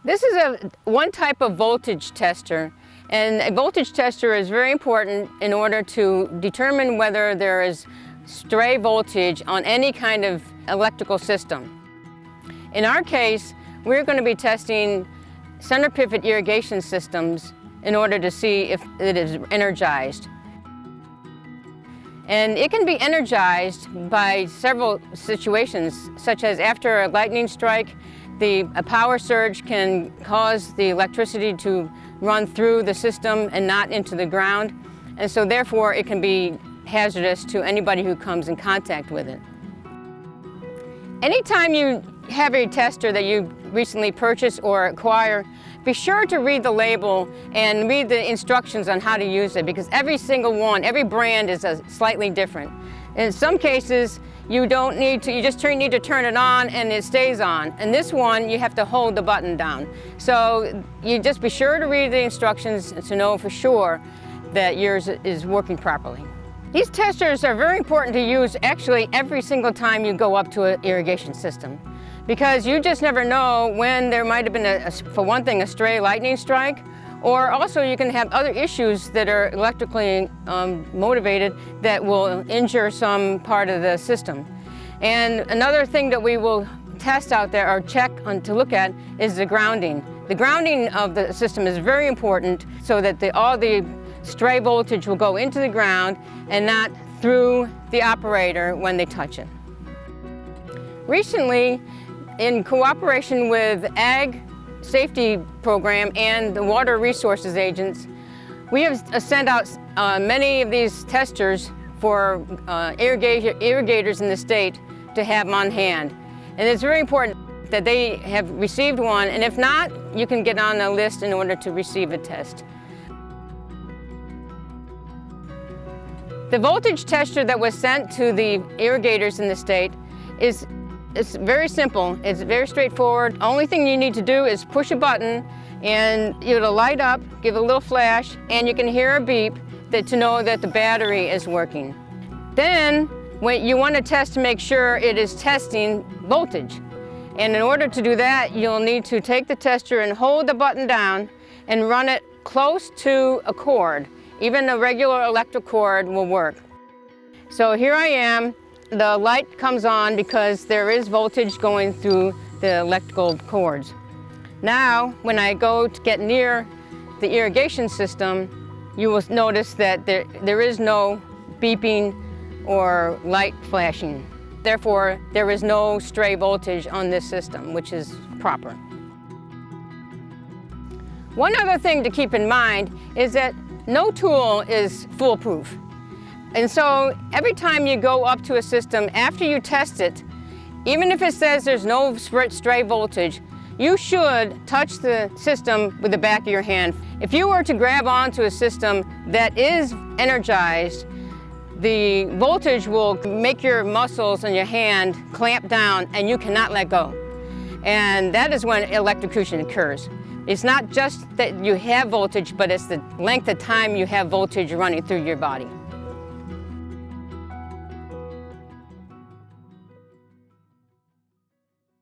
This is one type of voltage tester, and a voltage tester is very important in order to determine whether there is stray voltage on any kind of electrical system. In our case, we're going to be testing center pivot irrigation systems in order to see if it is energized. And it can be energized by several situations, such as after a lightning strike, a power surge can cause the electricity to run through the system and not into the ground. And so therefore it can be hazardous to anybody who comes in contact with it. Anytime you have a tester that you recently purchased or acquire, be sure to read the label and read the instructions on how to use it, because every single one, every brand is slightly different. In some cases, you just need to turn it on and it stays on. And this one, you have to hold the button down. So you just be sure to read the instructions to know for sure that yours is working properly. These testers are very important to use actually every single time you go up to an irrigation system, because you just never know when there might have been, for one thing, a stray lightning strike, or also you can have other issues that are electrically motivated that will injure some part of the system. And another thing that we will test out there or check to look at is the grounding. The grounding of the system is very important so that all the stray voltage will go into the ground and not through the operator when they touch it. Recently, in cooperation with Ag Safety Program and the Water Resources Agents, we have sent out many of these testers for irrigators in the state to have them on hand. And it's very important that they have received one, and if not, you can get on a list in order to receive a test. The voltage tester that was sent to the irrigators in the state it's very simple. It's very straightforward. Only thing you need to do is push a button and it'll light up, give a little flash, and you can hear a beep to know that the battery is working. Then you want to test to make sure it is testing voltage. And in order to do that, you'll need to take the tester and hold the button down and run it close to a cord. Even a regular electric cord will work. So here I am. The light comes on because there is voltage going through the electrical cords. Now, when I go to get near the irrigation system, you will notice that there is no beeping or light flashing. Therefore, there is no stray voltage on this system, which is proper. One other thing to keep in mind is that no tool is foolproof. And so every time you go up to a system, after you test it, even if it says there's no stray voltage, you should touch the system with the back of your hand. If you were to grab onto a system that is energized, the voltage will make your muscles in your hand clamp down and you cannot let go. And that is when electrocution occurs. It's not just that you have voltage, but it's the length of time you have voltage running through your body.